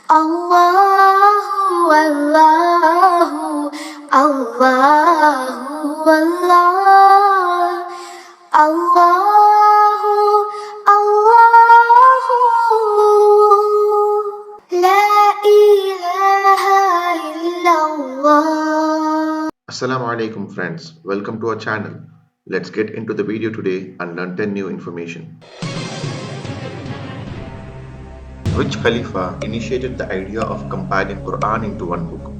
Allahu, Allahu, Allahu, Allah. Allahu, Allahu, La ilaha illallah. Assalamu alaikum friends, welcome to our channel. Let's get into the video today and learn 10 new information. Which Khalifa initiated the idea of compiling Quran into one book?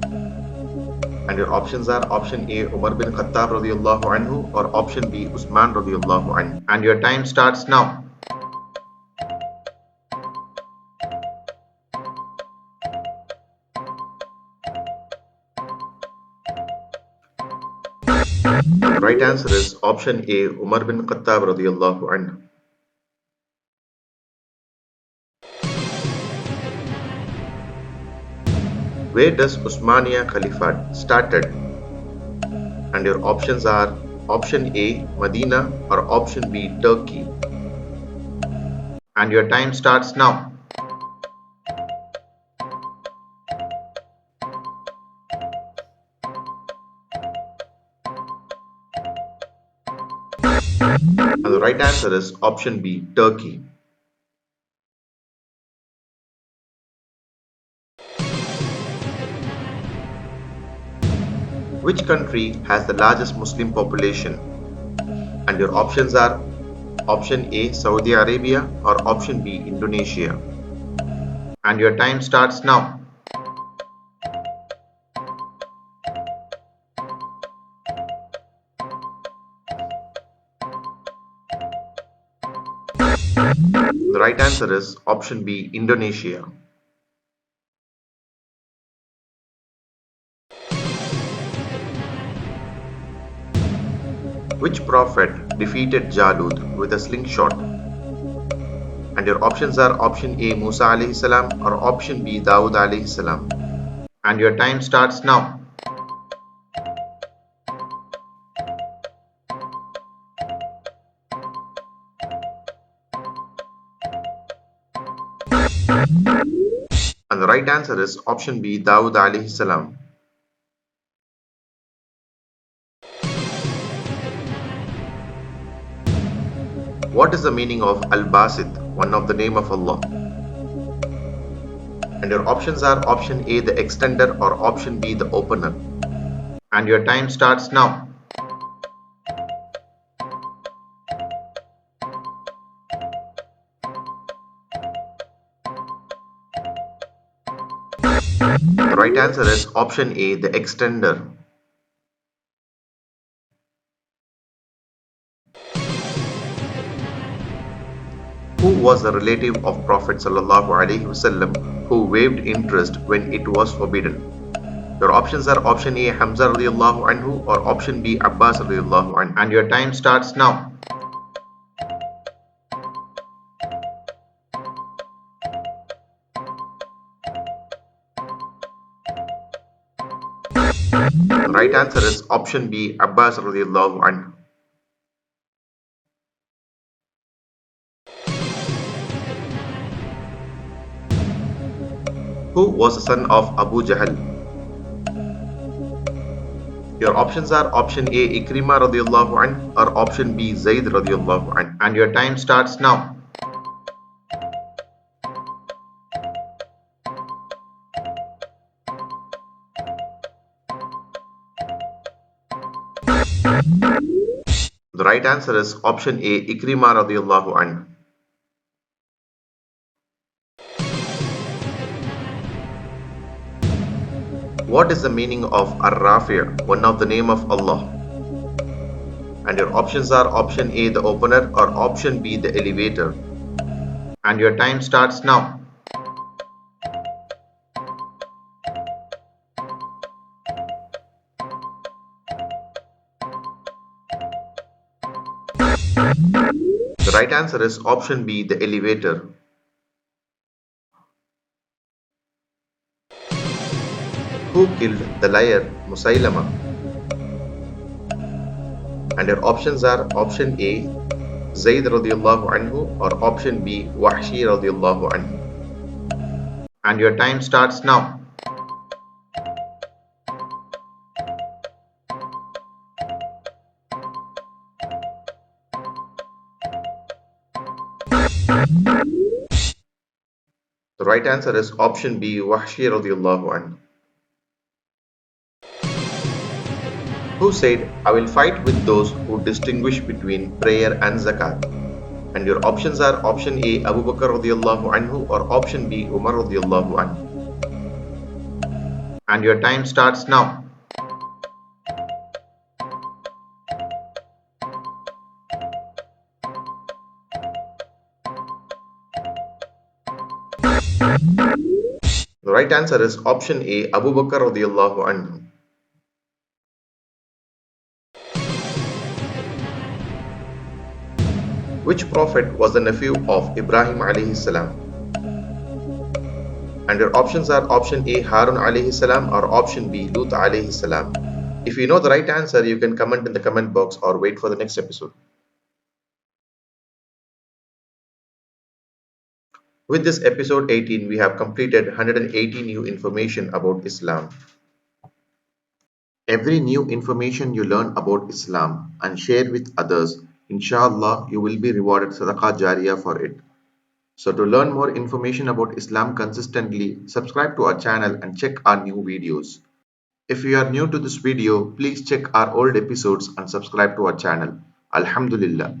And your options are option A Umar bin Khattab radiyallahu anhu or option B Usman radiyallahu anhu. And your time starts now. The right answer is option A Umar bin Khattab radiyallahu anhu. Where does Usmania Caliphate started? And your options are option A Medina or option B Turkey. And your time starts now. And the right answer is option B Turkey. Which country has the largest Muslim population? And your options are option A Saudi Arabia or option B Indonesia. And your time starts now. The right answer is option B Indonesia. Which prophet defeated Jalut with a slingshot? And your options are option A Musa alayhi salam or option B Dawud alayhi salam. And your time starts now. And the right answer is option B Dawud alayhi salam. What is the meaning of Al-Basit, one of the name of Allah? And your options are option A the extender or option B the opener. And your time starts now. The right answer is option A the extender. Who was a relative of Prophet ﷺ who waived interest when it was forbidden? Your options are option A Hamza radiyallahu anhu or option B Abbas radiyallahu anhu. And your time starts now. The right answer is option B Abbas radiyallahu anhu. Who was the son of Abu Jahl? Your options are option A Ikrima radiyallahu anhu or option B Zaid radiyallahu anhu. And your time starts now. The right answer is option A Ikrima radiyallahu anhu. What is the meaning of Ar-Rafi', one of the name of Allah? And your options are option A the opener or option B the elevator. And your time starts now. The right answer is option B the elevator. Who killed the liar Musaylama? And your options are option A Zayd radiyallahu anhu or option B Wahshi radiyallahu anhu. And your time starts now. The right answer is option B, Wahshi radiallahu anhu, who said, I will fight with those who distinguish between prayer and zakat. And your options are option A, Abu Bakr radiallahu anhu, or option B, Umar radiallahu anhu. And your time starts now. The right answer is option A, Abu Bakr radiallahu anhu. Which prophet was the nephew of Ibrahim alayhi salam? And your options are option A, Harun alayhi salam, or option B, Lut alayhi salam. If you know the right answer, you can comment in the comment box or wait for the next episode. With this episode 18, we have completed 180 new information about Islam. Every new information you learn about Islam and share with others, inshallah, you will be rewarded sadaqah jariyah for it. So to learn more information about Islam consistently, subscribe to our channel and check our new videos. If you are new to this video, please check our old episodes and subscribe to our channel. Alhamdulillah.